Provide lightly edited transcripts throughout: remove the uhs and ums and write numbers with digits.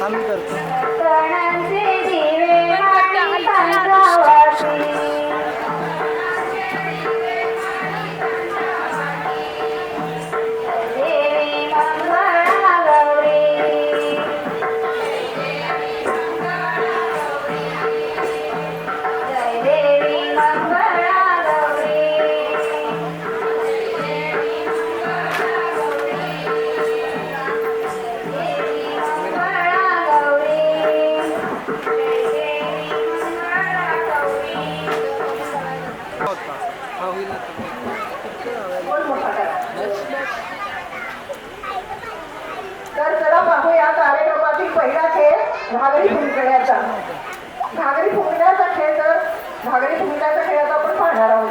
आम्ही करतो. सणांचे दिवे माई पंचावती देवी मंगळा गौरी जय देवी मंगळा गौरी तर चला पाहू या कार्यक्रमातील पहिला खेळ घागरी फुंकण्याचा. घागरी फुंकण्याचा खेळ तर घागरी फुंकण्याचा खेळ आता आपण पाहणार आहोत.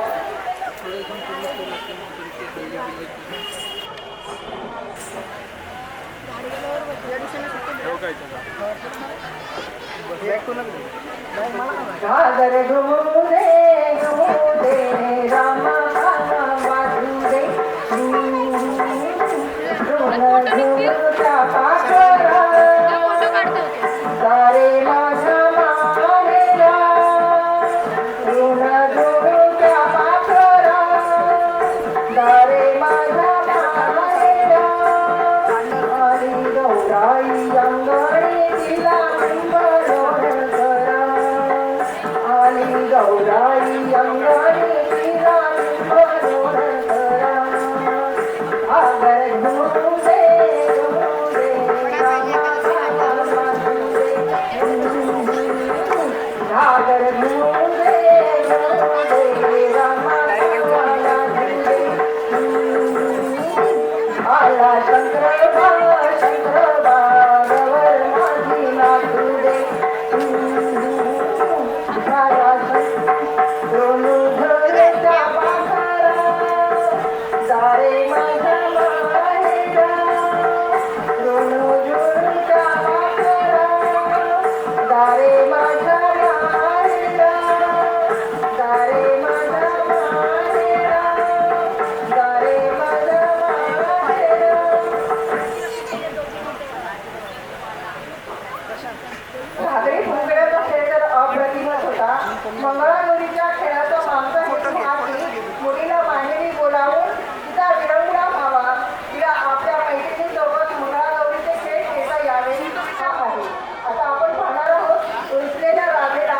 घागर घुमू दे रामा वाजू दे सारे माझ्या मानेला ऋण जोडूच्या पाखरा दारे माझ्या मानेला आली गौराई अंगणी तिला मनोहर करा आली गौराई अंगणी तिला मनोहर करा आगर घुमू दे घागर घुमू दे रामा आला शंकर गवर माझी नाचू दे दोनू घरच्या पाखरा दारे माझ्या माहेरा दोनू जोडीच्या पाखरा दारे माझ्या माहेरा दारे माझ्या माहेरा दारे माझ्या माहेरा. घागरी फुंकण्याचा खेळ तर अप्रतिमच होता. मंगळागौरीच्या खेळाचा मागचा हेतू हा की मुलीला माहेरी बोलावून तिचा विरंगुळा व्हावा, तिला आपल्या मैत्रिणीसोबत मंगळागौरीचे खेळ खेळता यावे हा आहे. आता आपण पाहणार आहोत रुसलेल्या राधेला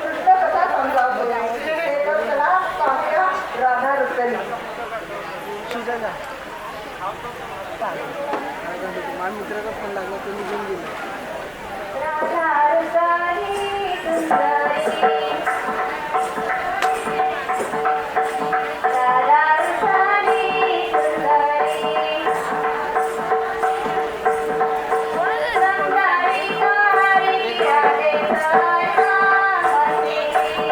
कृष्ण कसा समजावतो ते. तर चला पाहूया राधा रुसली. माझ्या मित्राचा फोन लागला, तो निघून गेला. राधा रुसली सुंदरी राधा रुसली सुंदरी सुंदरी कारी राधे सया मंदिरी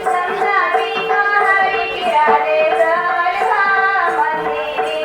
सुंदरी कारी राधे सया मंदिरी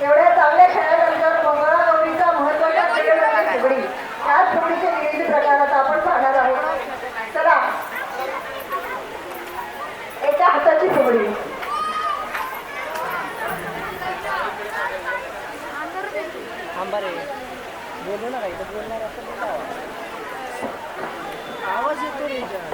एवढ्या चांगल्या खेळानंतर मंगळागौरीचा महत्वाचा खेळ म्हणजे फुगडी. त्याच फुगडीचे विविध प्रकार आता आपण पाहणार आहोत. चला, एका हाताची फुगडी, आंबारे बोलू ना काही तर बोलणार असं बोला. आवाज येतो रे याच्यात.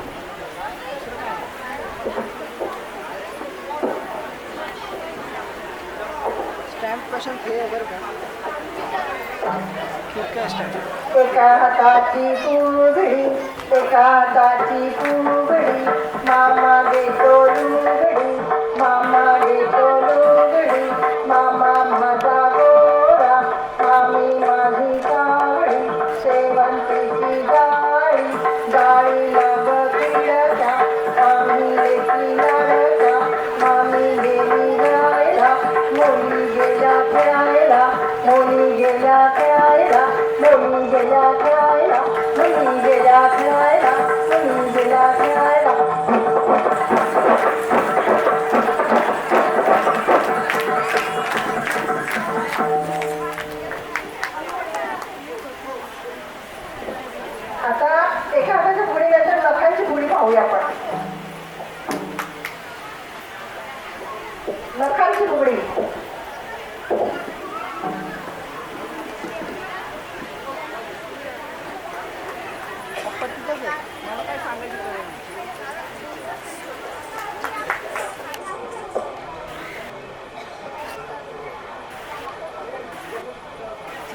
स्टॅम्प कशाने खेळ बरं का. ठीक आहे स्टॅम्प. एका हाताची फुगडी, एका हाताची फुगडी, मामा घेतो लुगडी, मामा घेतो लुगडी, मामा माझा गोरा, मामी माझी कावडी, शेवंतीची डाळी, डाळीला बकिडचा, मामी लेकी लाडका, मामी गेली गायला, मुली गेल्या खेळायला, मुली गेल्या खेळायला, मुली गेल्या खेळायला, मुली गेल्या खेळायला, मुली गेल्या खेळायला. आता एका हाताच्या फुगडीनंतर नखांची फुगडी पाहूया आपण. नखांची फुगडी, पत्तीचंच आहे, मला काय सांगायची गरज नाही.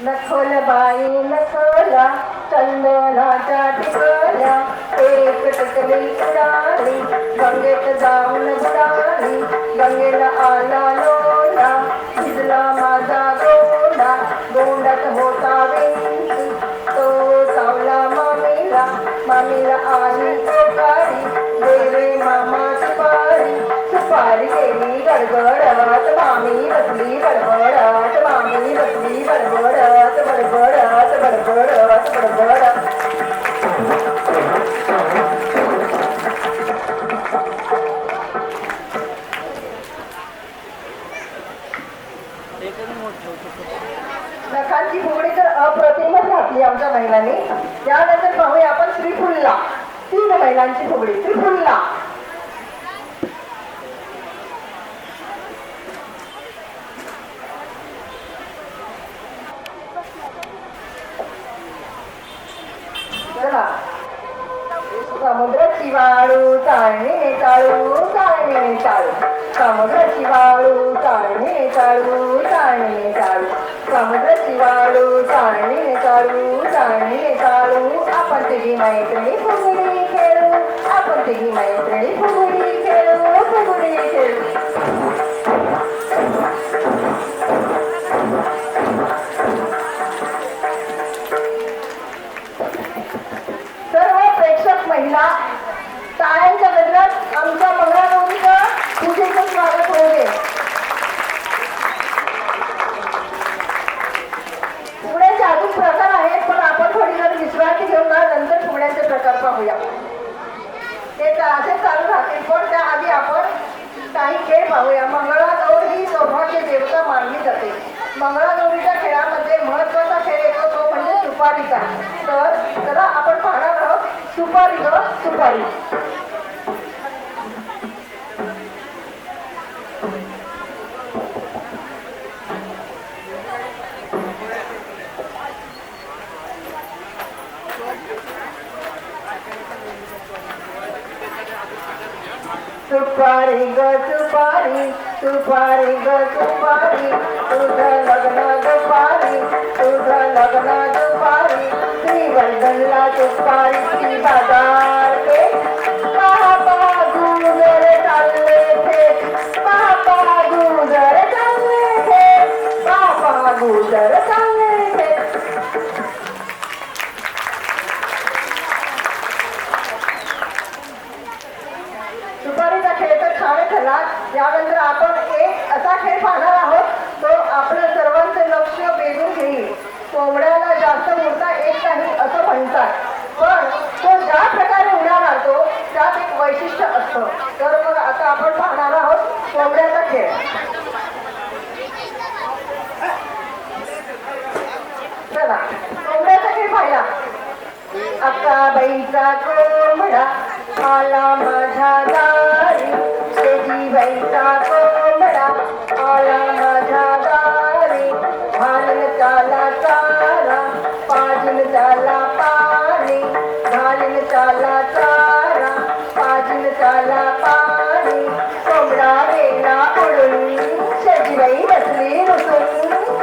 नखोल बाई नखोला, चंदनाच्या टिकल्या, एक टिकली उडाली, गंगेत जाऊन बुडाली, गंगेला आला लोला, भिजला माझा गोंडा, गोंडात होता विंची, तो चावला मामीला, मामीला आली ओकारी, देवे मामा सुपारी, सुपारी गेली गडगडात, मामी बसली गडबडात, मामी बसली गडबडात, बडबडात बडबडात बडबडात. एकच मोठ ठेवतो. नखांची फुगडी तर अप्रतिमच घातली आमच्या महिलांनी. त्यानंतर पाहूया आपण श्रीफुल्ला, 3 महिलांची फुगडी. श्रीफुल्ला, चला. समुद्राची वाळू चाळणी चाळू, चाळणी चाळू, समुद्राची वाळू चाळणी चाळू, चाळणी चाळू, समुद्राची वाळू चाळणी चाळू, चाळणी चाळू, आपण तिघी मैत्रिणी फुगडी खेळू, आपण तिघी मैत्रिणी फुगडी खेळू, फुगडी खेळू. सर्व प्रेक्षक महिला टाळ्यांच्या गजरात आमच्या मंगळागौरीचं पूजेचं स्वागत होऊ दे. फुगड्याचे अजून प्रकार आहेत, पण आपण थोडी जर विश्रांती घेऊन ना नंतर फुगड्यांचे प्रकार पाहूया. ते असे चालू राहतील, पण त्याआधी आपण काही खेळ पाहूया. मंगळागौर ही सौभाग्य देवता मानली जाते. मंगळागौरीच्या खेळामध्ये महत्वाचा खेळ येतो तो म्हणजे सुपारीचा. तर चला आपण पाहणार आहोत सुपारी ग सुपारी. सुपारी ग सुपारी, सुपारी ग सुपारी, तुझं लग्न दुपारी, तुझं लग्न दुपारी, श्रीवर्धनला सुपारीची बाजारपेठ, पापा गुजर चालले थे, पापा गुजर चालले थे, पापा गुजर चालले थे. सुपारीचा खेळ तर छान ठरला. यानंतर आपण एक असा खेळ पाहणार आहोत तो आपलं सर्वांचं लक्ष वेधून घेईल. कोंबड्याला जास्त उडता येत नाही असं म्हणतात, पण तो ज्या प्रकारे उड्या मारतो त्यात एक वैशिष्ट्य असतं. तर मग आता आपण पाहणार आहोत कोंबड्याचा खेळ. चला कोंबड्याचा खेळ पाहिला. अक्काबाईचा कोंबडा आला माझ्या दारी, शेजीबाईचा कोंबडा आला माझ्या दारी. घालीन त्याला चारा, पाजीन त्याला पाणी, घालीन त्याला चारा, पाजीन त्याला पाणी. कोंबडा गेला उडून, शेजीबाई बसली रुसून,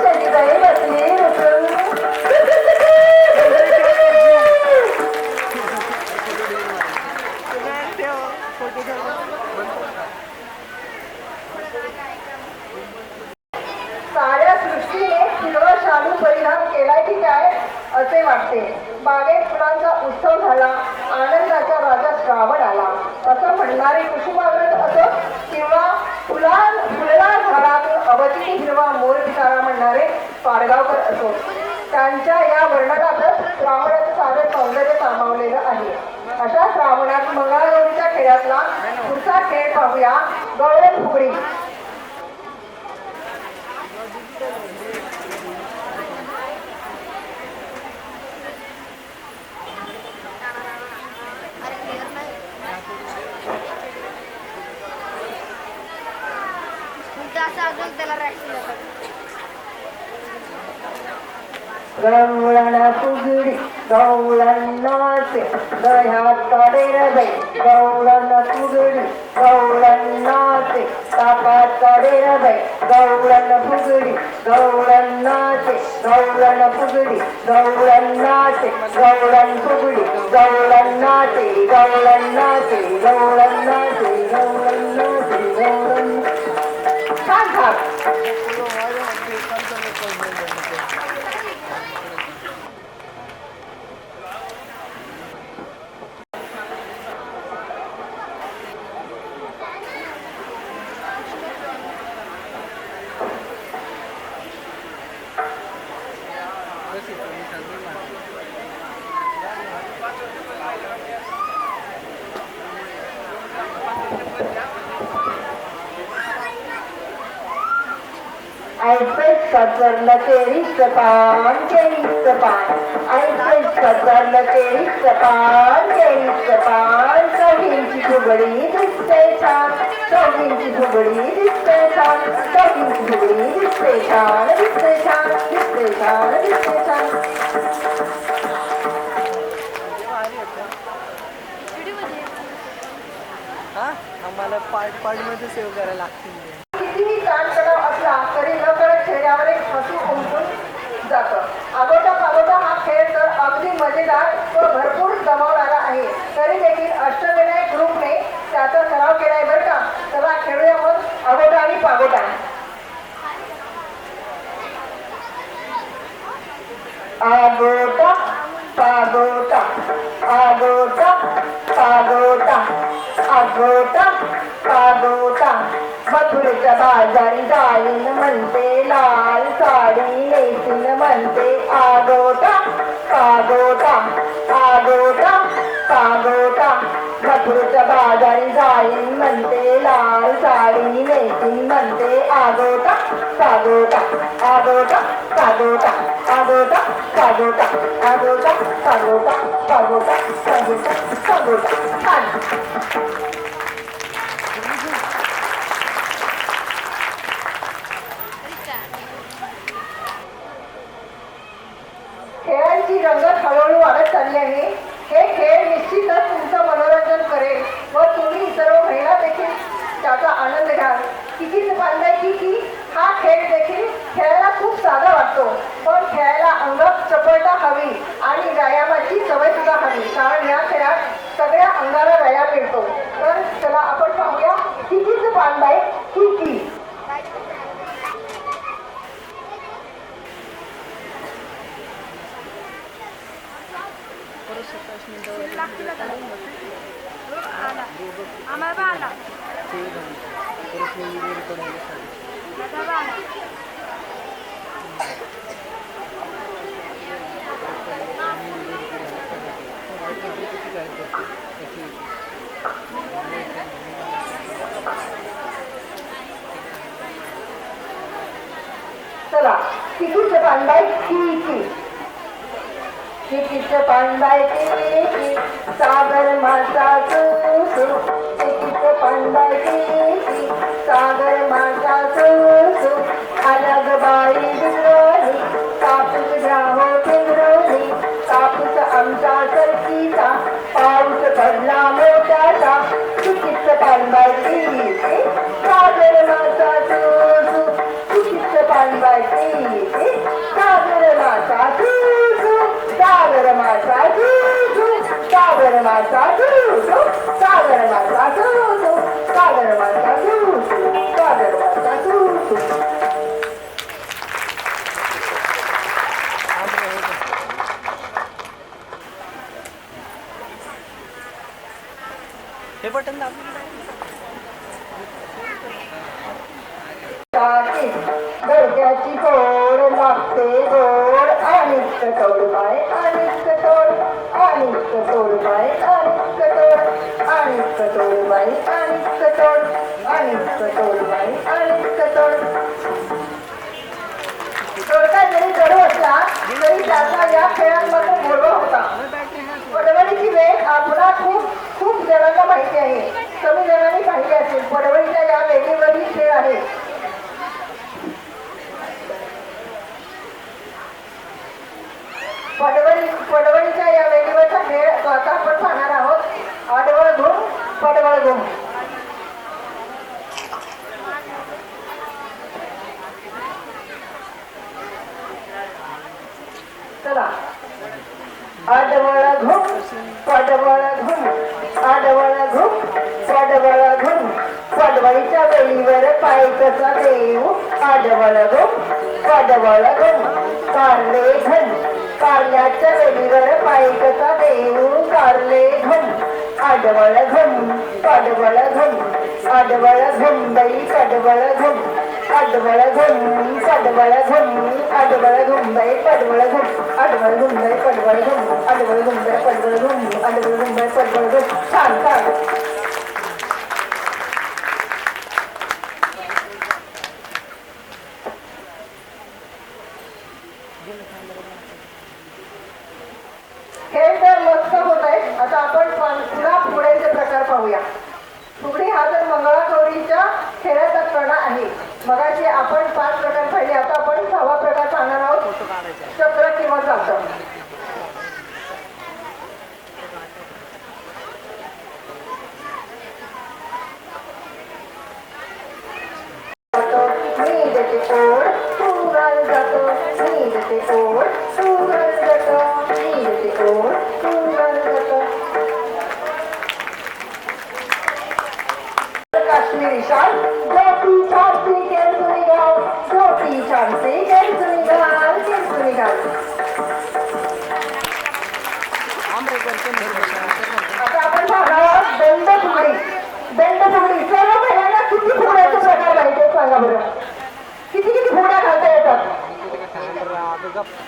शेजीबाई बसली रुसून. साऱ्या सृष्टीने हिरवा शालू परिधान केलाय की काय असे वाटते. बागेत फुलांचा उत्सव झाला, आनंदाचा राजा श्रावण आला. असं म्हणणारी कुसुमाग्रज असो किंवा फुलला झाडातून अवचित हिरवा मोर पिसारा म्हणणारे पाडगावकर असो, त्यांच्या या वर्णनातच श्रावणाचं सारं सौंदर्य सामावलेलं आहे. अशा श्रावणात मंगळागौरीच्या खेळातला पुढचा खेळ पाहूया, गवळण फुगडी. गवळण फुगडी गवळण नाचे गळ्यात काढेल बाई, गवळण फुगडी गवळण नाचे ताकात काढेल बाई. गवळण फुगडी गवळण नाचे, गवळण फुगडी गवळण नाचे, गवळण फुगडी गवळण नाचे, गवळण नाचे, गवळण नाचे, गवळण नाचे, गवळण. छान छान. ऐकत कचरलं तेरीचं पान, केळीचं पान. ऐकत कचरलं तेरीचं पान, केळीचं पान. चौघींची फुगडी दिसते छान, चौघींची फुगडी दिसते छान, चौघींची फुगडी दिसते छान, दिसते छान, दिसते छान, दिसते छान. आम्हाला पार्ट मध्ये सेव्ह करायला लागतील. कितीही ताणतणाव असला तरी नकळत चेहऱ्यावर एक हसू उमटून जातं. आगोटा पागोटा हा खेळ तर अगदी मजेदार व भरपूर जमवणारा आहे. तरी देखील अष्टविनायक ग्रुपने त्याचा सराव केलाय बरं का. चला खेळूया मग आगोटा आणि पागोटा. आगोटा पागोटा, आगोटा पागोटा, आगोटा पागोटा. मथुरेच्या बाजारी जाईन म्हणते, लाल साडी नेसीन म्हणते. आगोटा पागोटा, आगोटा पागोटा. मथुरेच्या बाजारी जाईन म्हणते, लाल साडी नेसीन म्हणते. आगोटा पागोटा, आगोटा पागोटा, आगोटा पागोटा, आगोटा पागोटा, पागोटा पागोटा, पागोटा. खेळांची रंगत हळूहळू वाढत चालली आहे. हे खेळ निश्चितच तुमचं मनोरंजन करेल व तुम्ही सर्व महिला देखील त्याचा आनंद घ्याल. कितीच पाहिलंय की हा खेळ देखील खेळायला खूप साधा वाटतो, पण खेळायला अंगात चपळता हवी आणि व्यायामाची सवय सुद्धा हवी. कारण या खेळात सगळ्या अंगाला व्यायाम मिळतो. तर चला आपण पाहूया कितीच पाहिलंय की. आम्हाला आला चला कितीचं पानबाई की कितीचं पानबाई की सागर माता सू कितीचं पानबाई की सागर माता सू अलग बाई बिंगरोली कापूस ग्राहो पिंगरोली कापूस आमचा सरकीचा पाऊस पडला मोठ्याचा कितीचं पानबाई की सागर माता सू कितीचं पानबाई की सागर माता सू सागर माता सागर माता सागर माता सागर माता सागर माता हे बटन दाब. दर्ग्याची गोड लागते गोड अनिष्ट तोड बाय अनिष्ट तोड अनिष्ट तोड बाय अनिष्ट तोड अनिष्ट तोड बाय अनिष्ट तोड अनिष्ट तोड बाय अनिष्ट तोड तोडका जरी जडू असला तरी त्याचा या खेळांमध्ये गोडवा होता. पडवळीची वेळ आपला खूप जणांना माहिती आहे. कमी जणांनी पाहिली असेल. पडवळीच्या या वेळेवरील खेळ आहे. पडवळीच्या या वेळेवरचा खेळ तो आता आपण पाहणार आहोत. आडवळ घुम पडवळ घुम. चला आडवळ घुम पडवळ घुम आडवळ घुम पडवळ घुम पडवळीच्या वेळीवर पाय कसा देऊ आडवळ घुम पडवळ घुम कारले घन कारल्याच्या वेळीवर पाय कसा देऊ कारले घन आडवळ घुम पडवळ घुम आडवळ घुम बाई कडवळ घुम आडवळ घुम पडवळ घुम आडवळ घुम बाई पडवळ घुम आडवळ घुम बाई पडवळ घुम आडवळ घुम बाई पडवळ घुम आडवळ घुम बाई पडवळ घुम. छान छान. खेळ तर मस्त होत आहे. आता आपण पुन्हा फुगड्यांचे प्रकार पाहूया. फुगडी हा तर मंगळागौरीच्या खेळाचा कणा आहे. मगाशी आपण 5 प्रकार पाहिले. आता आपण 6वा प्रकार पाहणार आहोत. चक्र किंवा चाकं. मी देते ओढ तू घाल जातो मी देते ओढ तू घाल जातो मी देते ओढ तू घाल जातो. काश्मीरी शाल ज्योती छानसी केरसुनी घाल ज्योती छानसी केरसुनी घाल केरसुनी घाल. आता आपण पाहणार आहोत दंड फुगडी. दंड फुगडी सर्व महिलांना किती फुगड्याचे प्रकार माहिती सांगा बरं. किती फुगड्या घालता येतात.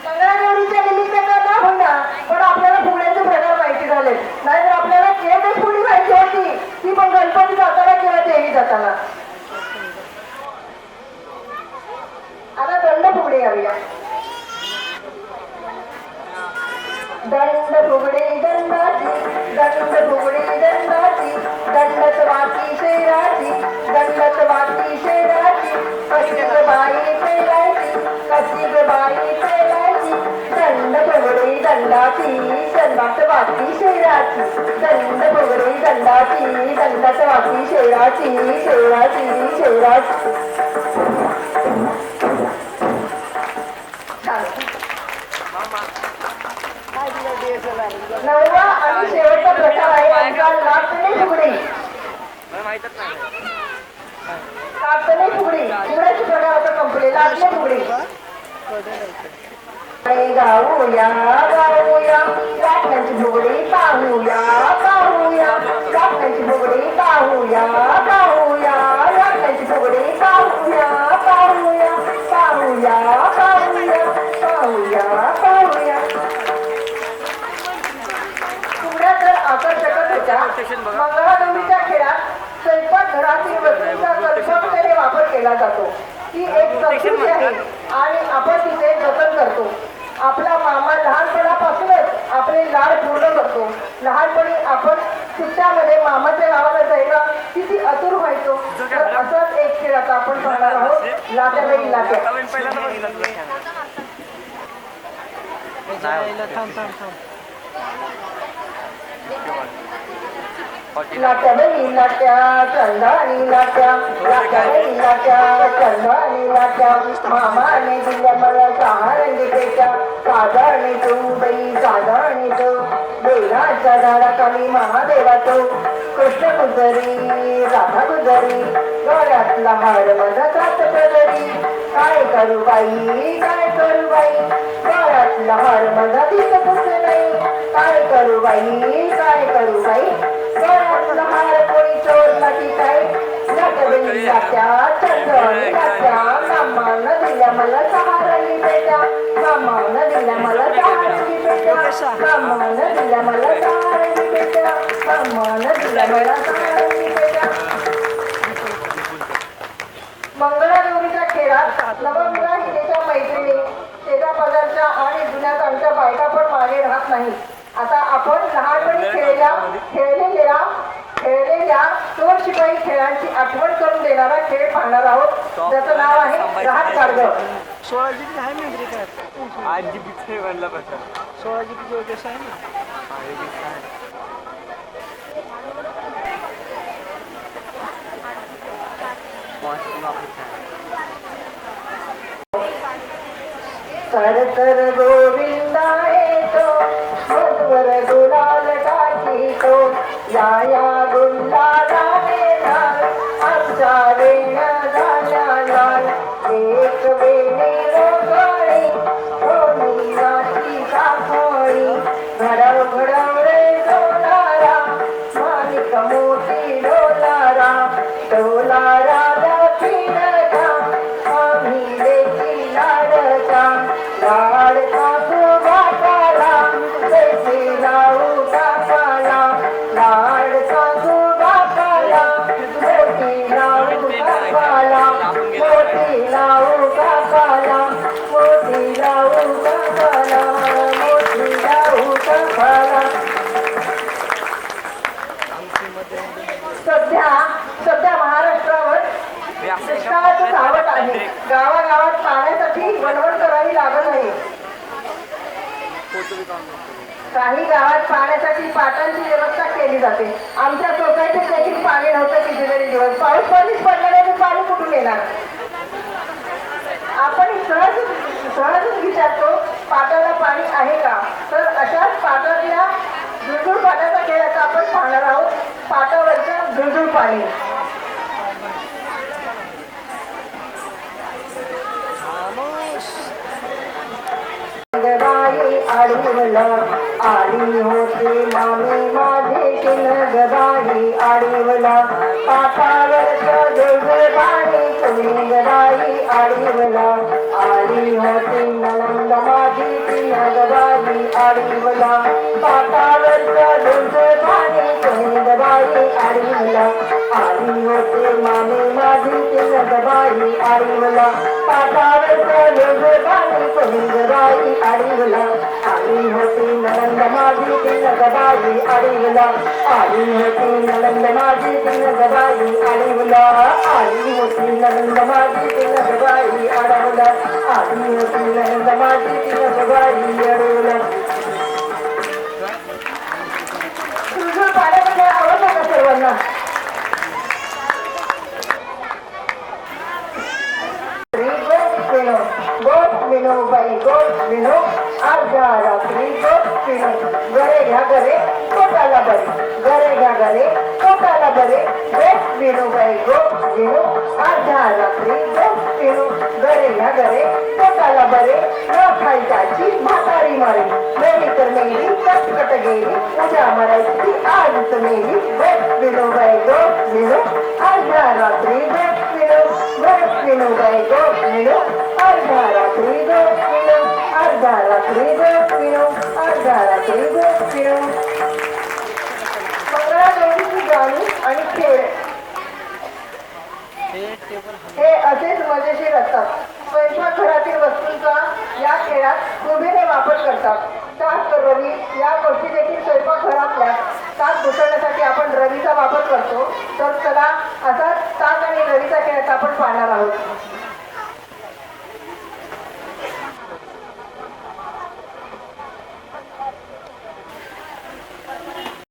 मंगळागौरीच्या निमित्तानं ना होईना पण आपल्याला फुगड्याचे प्रकार माहिती झाले. नाहीतर आपल्याला केवळ फुगडी माहिती होती ती पण गणपती जाताना किंवा देवी जाताना. आता दंड फुगडी घालूया. दंड फुगडी दंडाची दंड फुगडी दंडाची दंडत वाटी शेराची दंडत वाटी शेराची कशी ग बाई पेलायची कशी ग बाई पेलायची दंड फुगडी दंडाची दंडात वाटी शेराची दंड फुगडी दंडाची दंडात वाटी शेराची शेराची शेराची. नववा आणि शेवटचा प्रकार आहे आमचा लाटणे फुगडी. लाटणे फुगडी फुगड्याचे प्रकार आता संपले. लाटणे फुगडी. गाऊया गाऊया लाटण्याची फुगडी पाहूया पाहूया लाटण्याची फुगडी पाहूया पाहूया लाटण्याची फुगडी पाहूया पाहूया पाहूया पाहूया पाहूया पाहूया. फुगड्या तर आकर्षकच होत्या. मंगळागौरीच्या खेळात स्वयंपाकघरातील वस्तूंचा कल्पकतेने वापर केला जातो. ही एक संस्कृती आहे आणि आपण तिचे जतन करतो. आपला मामा लहानपणापासूनच आपले लाड पूर्ण करतो. लहानपणी आपण सुट्ट्यामध्ये मामाच्या गावाला जायला किती आतुर व्हायचो. तर असाच एक खेळ आता आपण पाहणार आहोत, लाट्या बैल लाट्या. थांब थांब थांब. लाट्या बैल लाट्या चंदानी लाट्या, लाट्या बैल लाट्या चंदानी लाट्या. मामाने दिल्या मला सहा रंगी पेट्या, साधारणी तू बाई साधारणी तू. देवाच्या झाडाखाली महादेवाचो, कृष्ण गुजरी राधा गुजरी. गळ्यातला हार माझा सात पदरी, काय करू बाई काय करू बाई. गळ्यातला हार माझा दिसतच नाही, काय करू बाई काय करू बाई. गळ्यातला हार कोणी चोरला की काय. लाट्या बैल लाट्या चंदनी लाट्या, मामानं दिल्या मला सहा रंगी पेट्या, मामानं दिल्या मला सहा रंगी पेट्या, मामानं दिल्या मला सहा रंगी पेट्या, मामानं दिल्या मला सहा रंगी पेट्या. मंगळागौरीच्या खेळात नवविवाहितेच्या मैत्रिणी, शेजापाजारच्या आणि जुन्या आमच्या बायका पण मागे राहत नाही. आता आपण लहानपणी खेळलेल्या चोर शिपाई खेळांची आठवण करून देणारा खेळ पाहणार आहोत, ज्याचं नाव आहे रहाट काढगं. 16 GB आहे मेमरी कार्ड. 8 GB बनला पाहिजे. 16 GB वगैरे आहे ना. कर कर गोविंदा येतो, मधुर गुलाल टाकीतो. या गुलालाने लाल आमच्या वेण झाल्या लाल. एक वेणी रोगाळी दोन्ही नाची साखळी, घडव घडव रे डोलारा माणिक मोती डोलारा. डोलारा दक्षिणचा आम्ही लेकी लाडचा, लाडचा सुभा काला देशी लावू कापाला. लाडचा सुभा काला मोठी लावू कापाला, मोठी लावू कापाला, मोठी लावू कापाला, मोठी लावू कापाला. सध्या महाराष्ट्रावर दुष्काळाचं सावट आहे. गावागावात पाण्यासाठी वणवण करावी लागत नाही. काही गावात पाण्यासाठी पाटांची व्यवस्था केली जाते. आमच्या सोसायटीत देखील पाणी नव्हतं कितीतरी दिवस. पाऊस पाणीच पडणार नाही, पाणी कुठून येणार. आपण सहजच विचारतो पाटाला पाणी आहे का. तर अशाच पाटातल्या झुळझुळ पाण्याचा खेळ आता आपण पाहणार आहोत, पाटावरचं झुळझुळ पाणी. गबाई आडीवला आली होती मामी माझी किन. गबाई आडीवला पाटावरचं झुळझुळ पाणी तुम्ही. गबाई आडीवला आली होती ननंद माझी किन. गबाई आडीवला पाटावरचं झुळझुळ पाणी तुम्ही. गबाई आडीवला आली होती मामी माझी किन. गबाई आडीवला पाटावरचं झुळझुळ पाणी तुम्ही. गबाई आडीवला आली होती ननंद माझी किन. गबाई आडीवला आली होती ननंद माझी किन. गबाई आडीवला आली होती ननंद माझी किन. गबाई आडवला आली होती ननंद माझी किन. गबाई आडवला. तुझं पाण्यामध्ये आवडलं का सर्वांना. गोट विनो बाई गोट विनो अर्ध्या रात्री गोट विनो. घरे घ्या घरे पोटाला बरे, घरे घ्या घरे पोटाला बरे. गोट विनो बाई गोट विनो अर्ध्या रात्री गोट विनो. घरे घ्या घरे पोटाला बरे, न खायची म्हातारी मारी. मेली तर मेली कटकट गेली, उद्या मरायची आजच मेली. गोट विनो बाई गोट विनो अर्ध्या रात्री गोट विनो. गोट विनो बाई गोट विनो अर्ध्या रात्री गोट विनो. अर्ध्या रात्री गोट विनो. अर्ध्या रात्री गोट विनो. मंगळागौरीची गाणी आणि खेळ हे असेच मजेशीर असतात. असा ताक आणि गडीचा खेळ आता आपण पाहणार आहोत.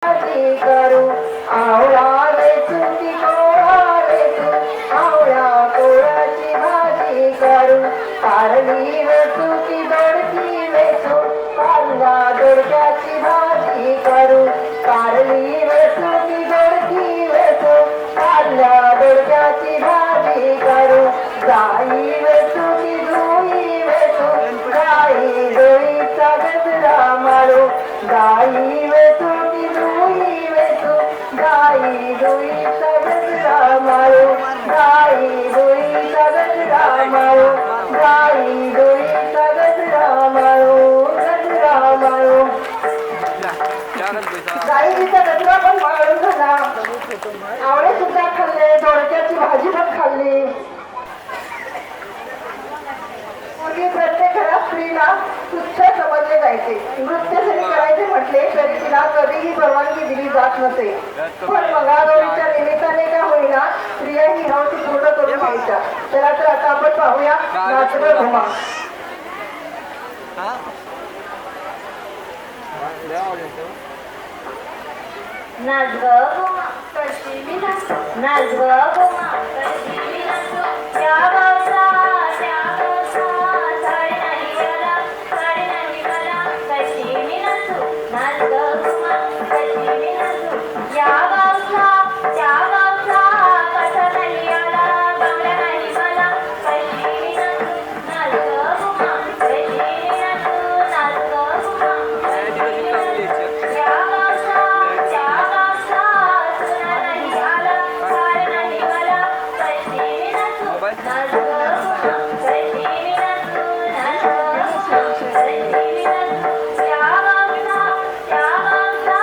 भाजी करू आवळा वेचू की कोळा वेचू, आवळा कोळाची भाजी करू, कारली वेचू की दोडकी वेचू, कारला दोडक्याची भाजी करू, कारली वेचू की दोडकी वेचू, कारल्या दोडक्याची भाजी करू, गाई वेचू की जुई वेचू, गाई दोईचा गजरा मारू, गाई वेचू की जुई वेचू, गाई दोईचा गजरा मारू, गाई दोईचा गजरा मारू, गाई दोईचा गजरा मारू, गजरा मारू. गाईचा गजरा पण मारून झाला. आवळे सुद्धा खाल्ले, दोडक्याची भाजी पण खाल्ली. पूर्वी प्रत्येक घरात स्त्रीला तुच्छ समजले जायचे. नृत्य जरी करायचे म्हटले तरी तिला कधीही परवानगी दिली जात नसे. पण मंगळागौरीच्या निमित्ताने का होईना स्त्रिया ही हौस पूर्ण करून घ्यायच्या. चला तर आता आपण पाहूया नाचगं घुमा. नाच गं घुमा कशी मी नाचू, नाच गं घुमा कशी मी नाचू, या गावचा त्या गावचा, साडी नाही मला, साडी नाही मला, कशी मी नाचू, नाच गं घुमा कशी मी नाचू, या गावचा त्या गावचा, कसा नाही आला, बांगड्या नाही मला, कशी मी नाचू, नाच गं घुमा कशी मी नाचू, नाच गं घुमा कशी मी नाचू, या गावचा त्या गावचा, सुना नाही आला, साडी नाही मला, कशी मी नाचू, नाच गं घुमा कशी मी नाचू, नाच गं घुमा कशी मी नाचू, या गावचा त्या गावचा,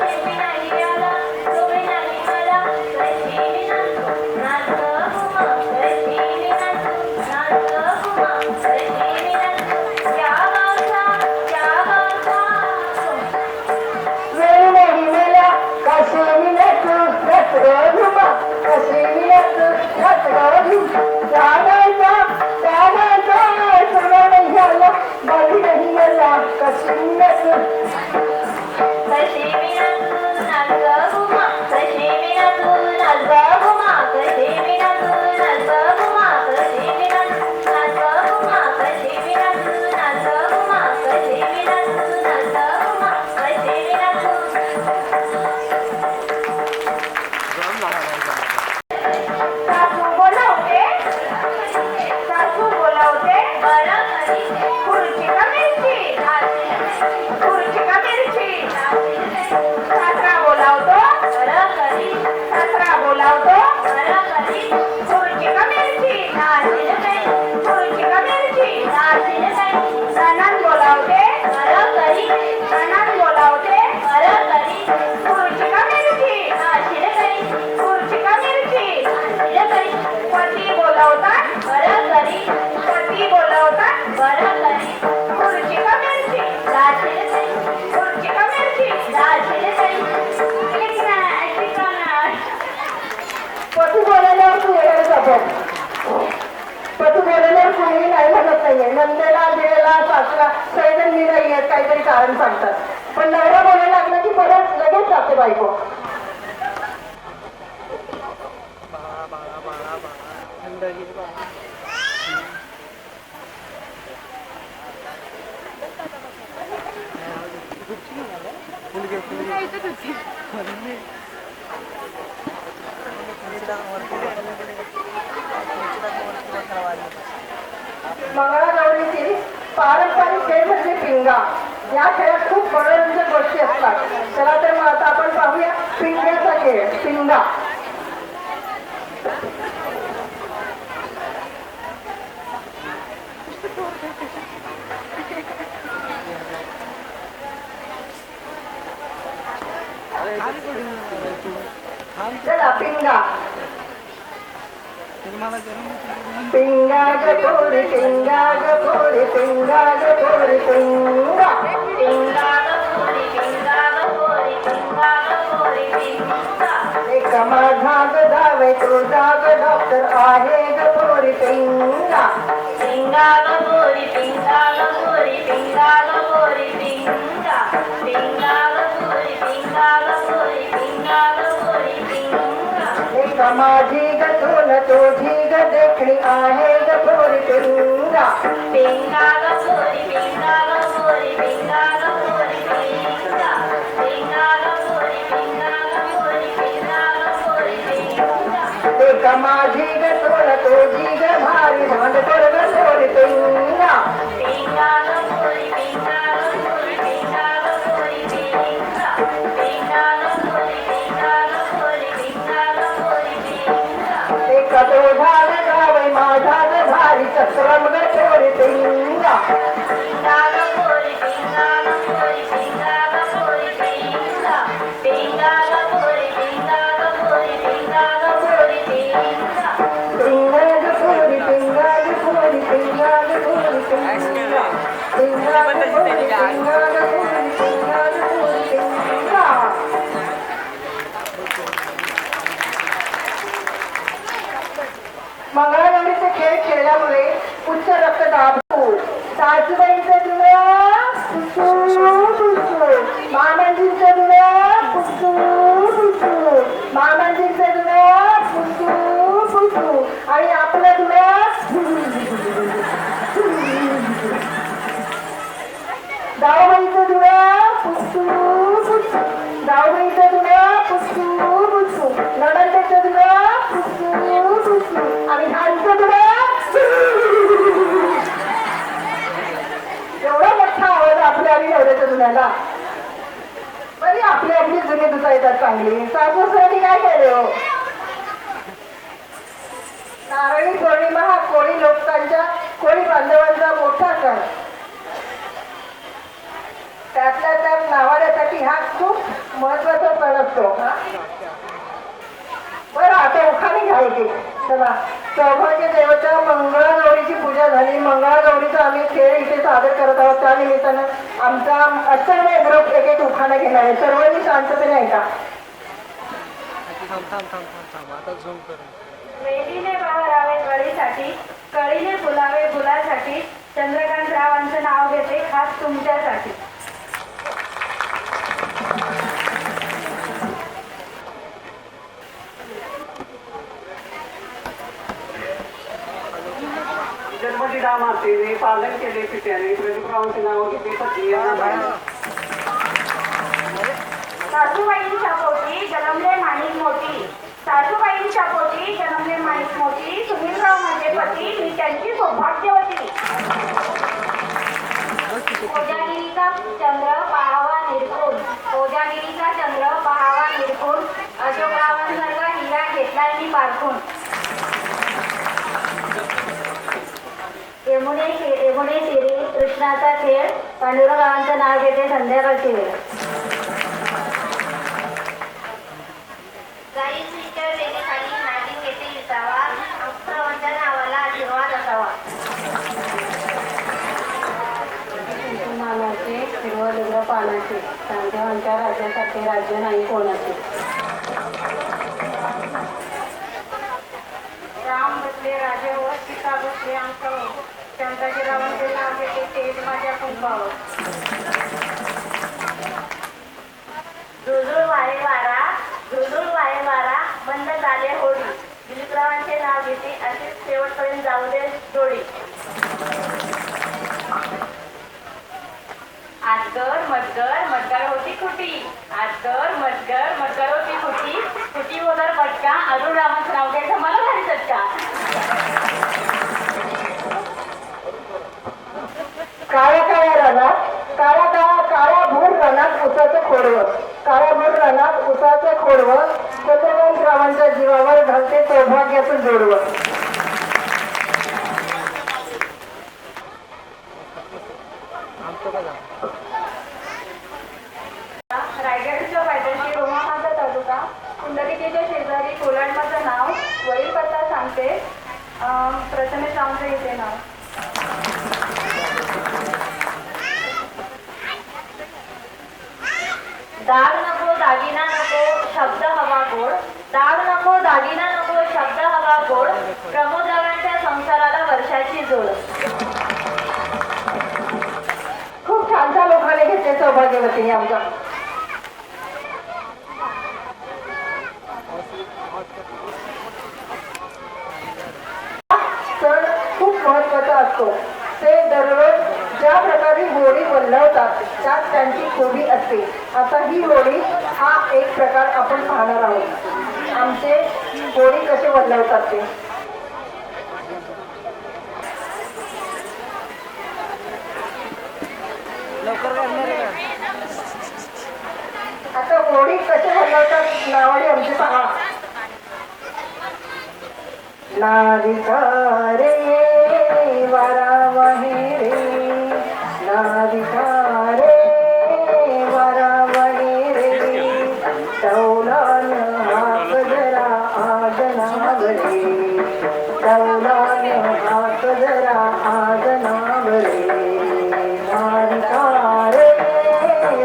शेती नाही आला, डोळे नाही मला, कशी मी नाचू, नाच गं घुमा कशी मी नाचू, नाच गं घुमा कशी मी नाचू, या गावचा त्या गावचा. वेळ नाही मला कशी मी नाचू, नाचगं घुमा कशी मी नाचू, नाचगं घुमा. जागायचा जागायचा, सुना नाही आला, बाली नाही आला, कशी मी नाचू. कशी मी नाचू, नाच गं घुमा कशी मी नाचू, नाच गं घुमा कशी मी नाचू, नाच गं घुमा कशी मी नाचू, नाच गं घुमा कशी मी नाचू, नाच गं घुमा कशी मी नाचू, नाच गं घुमा कशी मी नाचू. सासू बोलावते, सासू बोलावते, बरं घरी खुर्ची का मिरची, खुर्ची का मिरची, सासरा बोलावतो, बरं घरी सासरा बोलावतो, बरं घरी खुर्ची का मिरची, खुर्ची का मिरची, नणंद बोलावते, बरं घरी नणंद बोलावते, बरं घरी खुर्ची का मिरची, खुर्ची का मिरची, पती बोलावतात, बरं घरी पती बोलावतात, बरं घरी खुर्ची का मिरची, खुर्ची का मिरची, पती बोलायल्यावर तू येणार जातो. पती बोलायल्यावर कुणीही नाही म्हणत नाहीये. नंदेला दिलेला सासरा सैजन मी नाही येत, काहीतरी कारण सांगतात. पण नवरा बोलायला लागला की परत लगेच जाते बायको. थंडगी बाळा. फुलगे मंगळागौरीतील पारंपरिक खेळ म्हणजे पिंगा. या खेळात खूप मनोरंजक गोष्टी असतात. चला तर मग आता आपण पाहूया पिंग्याचा खेळ. पिंगा. चला पिंगा. पिंगा गपोरी पिंगा गपोरी पिंगा गपोरी पिंगा. पिंगा गपोरी पिंगा गपोरी पिंगा गपोरी पिंगा. एक एक माझा ग जावे तुझा ग डॉक्टर आहे ग पोरी पिंगा पिंगा ग पोरी पिंगा ग पोरी पिंगा ग पोरी पिंगा पिंगा ग पोरी पिंगा ग पोरी पिंगा ग पोरी पिंगा एक माझी ग तुला तुझी ग देखणी आहे ग पोरी पिंगा पिंगा ग पोरी पिंगा ग पोरी पिंगा ग पोरी पिंगा पिंगा ग पोरी पिंगा ग पोरी पिंगा ग पोरी पिंगा एक माझी ग तुला तुझी ग भारी भांड कर ग पोरी पिंगा पिंगा ग पोरी पिंगा ग पोरी पिंगा ग पोरी पिंगा पिंगा ग पोरी पिंगा ग पोरी पिंगा ग पोरी पिंगा एक तुझा ग जावे माझा ग भारी चक्रम ग पोरी पिंगा पिंगा ग पोरी पिंगा ग पोरी पिंगा ग पोरी पिंगा पिंगा ग पोरी पिंगा ग पोरी पिंगा ग पोरी पिंगा पिंगा ग पोरी पिंगा ग पोरी पिंगा ग पोरी पिंगा पिंगा ग पोरी पिंगा ग पोरी पिंगा ग पोरी पिंगा मंगळागौरीचे खेळ खेळल्यामुळे उच्च रक्तदाब होतो. सासूबाईंचं जुळं मामांजींचं जुळं मामांजींचं जुळं आणि आपलं जुळं जाऊबाईचं जुळं जाऊबाईचं जुळं नणंदेचं जुळं आणि धारीचं जुळं एवढा मोठा आवाज आपल्या आणि नवऱ्याच्या जुन्याला बरी आपली आपली जुनी दुसा येतात चांगली सासूसाठी काय केले हो नारळी पौर्णिमा हा कोळी लोकांच्या कोळी बांधवांचा मोठा सण त्यातल्या त्यात नावाड्यासाठी हा खूप महत्वाचा सण असतो बरं आता उखाणे घ्यायचे चला सौभाग्य देवता मंगळागौरीची पूजा झाली मंगळागौरीचा आम्ही खेळ इथे सादर करत आहोत त्या निमित्तानं आमचा अष्टमय ग्रुप एक एक उखाणा घेणार आहे सर्वांनी शांततेने ऐका आता झूम करून वेलीने बहरावे कळीसाठी कळीने फुलावे फुलासाठी चंद्रकांत रावांचं नाव घेते खास तुमच्यासाठी जन्मदिना मातेने पालन केले पित्याने प्रदीपरावांचे नाव घेतले पत्नी सासूबाईंच्या पोटी जन्मले माणिक मोठी सासूबाईंच्या पोटी जन्मले माणिक मोठी सुनीलराव माझे पती मी त्यांची सौभाग्यवती कोजागिरीचा चंद्र पहावा निरखून कोजागिरीचा चंद्र पहावा निरखून अशोकरावांसारखा हिरा घेतलाय मी पारखून यमुने शिरी कृष्णाचा खेळ पांडुरंगावांचं नाव घेते संध्याकाळची वेळ गायीच्या वेलीखाली नागिन घेते विसावा अक्षरावांच्या नावाला आशीर्वाद असावा मानाचे हिरवं पानाचे चांदेवांच्या राज्यासाठी राज्य नाही कोणाचे राम बसले राजावर सीता बसले अंकावर शंकररावांचे नाव घेते तेज माझ्या कुंभावर झुळझुळ वारे वारा बंद झाले होडी दिलीपरावांचे नाव घेते असेच शेवटपर्यंत जाऊ दे जोडी मटकर होती खुटी मटकर होती खुटी वगैरे पटका अरुण रामाचं नाव घ्यायचं मला भारी चटका काळ्या भूर रणात उसाचं खोडवं चंद्रकांत रावांच्या जीवावर घालते सौभाग्याचं जोडवं रायगडच्या पायथ्याशी रोहाचा तालुका कुंडलिकेच्या शेजारी कोलाडमाचं नाव वडील पत्ता सांगते प्रथमेश रामचं घेते नाव दाग नको दागिना नको शब्द हवा गोड दाग वतीने आमचा सण खूप महत्वाचा असतो. ते दररोज ज्या प्रकारे होळी बोलवतात त्यात त्यांची खूबी असते. आता ही होळी हा एक प्रकार आपण पाहणार आहोत. आमचे होळी कसे बोलवतात ते. लवकर करणार आहे का? आता होळी कसे बोलवतात नावाने आमचे पहा. नाविका रे वारा वाहे रे, नाविका रे वारा वाहे रे, टौलान हात जरा आज नावरे, टौलान हात जरा आज नावरे, नाविका रे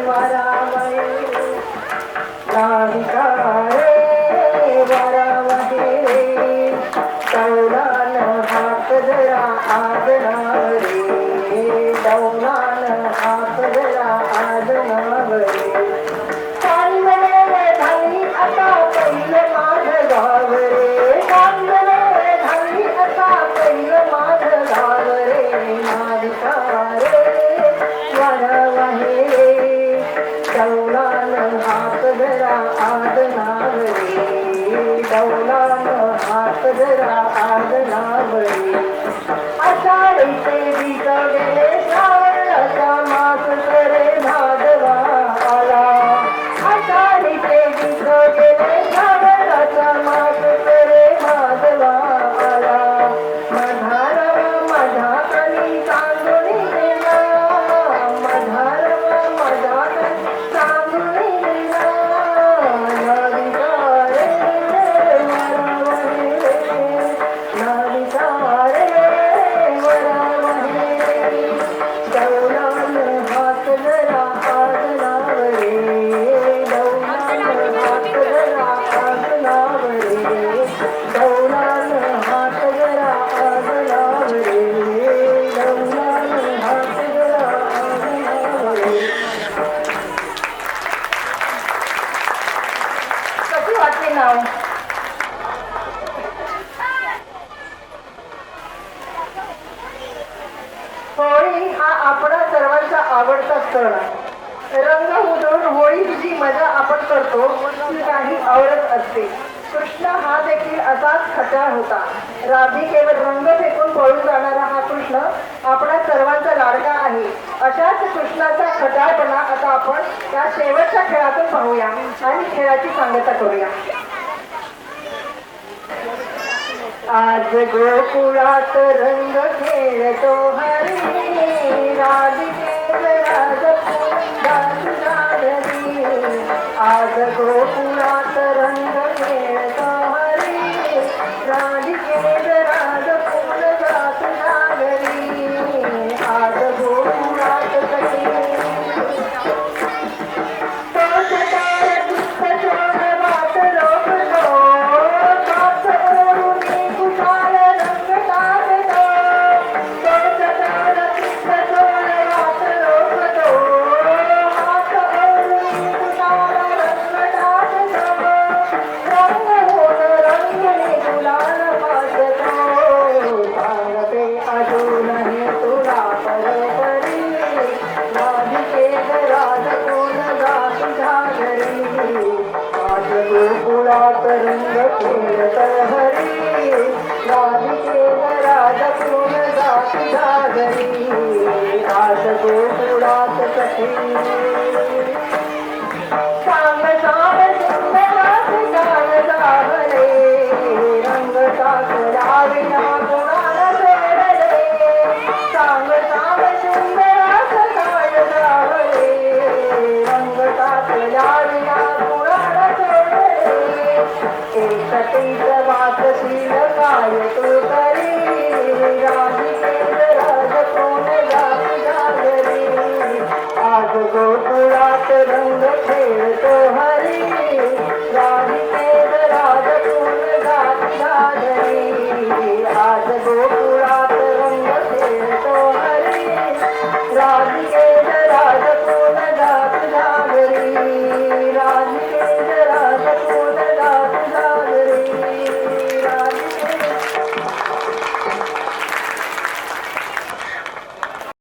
वारा वाहे रे, नाविका रे वारा वाहे रे, टौलान हात जरा आज नावरे, टौलान हात जरा आज नावरे. कांदणे झाली आता पहिलं माझं गाव रे, कांदणे झाली आता पहिलं माझं गाव रे, नाविका रे वारा वाहे रे, टौलान हात जरा आज नावरे, टौलान हात जरा आज नावरे. आषाढीचे बीज गेले श्रावणाचा मास करे भादवा आला, आषाढीचे बीज गेले श्रावणाचा मास करे भादवा आला. मधारवा माझा कली चांदुनी गेला, मधारवा माझा कली चांदुनी गेला, नाविका रे वारा वाहे रे, नाविका रे वारा वाहे रे, टौलान हात जरा आज नावरे, टौलान हात जरा आज नावरे, टौलान हात जरा आज नावरे, टौलान हात जरा आज नावरे. कशी वाटली नाव. होळी हा आपणा सर्वांचा आवडता सण. रंग उधळून होळीची मजा आपण करतो ती काही आवडत असते. कृष्ण हा देखील असाच खट्याळ होता. राधिकेवर रंग फेकून पळून जाणारा हा कृष्ण आपणा सर्वांचा लाडका आहे. अशाच कृष्णाचा खट्याळपणा आता आपण या शेवटच्या खेळातून पाहूया आणि खेळाची सांगता करूया. आज गोकुळात रंग खेळतो हरी, राधिके राजपुरी. आज गोकुळात रंग खेळतो हरी, राधिके राजपुर जात जागरी. आज गोकुळात सखी गोकुळात रंग खेळत हरी, राधिके राजपूर्ण जात जागरी. आज गोकुळात सखी सांग सांग सुंदरात गाण गावले, रंग टाकला विना गुणाला सोडले. सांग सांग सुंदरात गाण गावले, रंग टाकला विना गुणाला सोडले. एकटीच वाचशील काय तू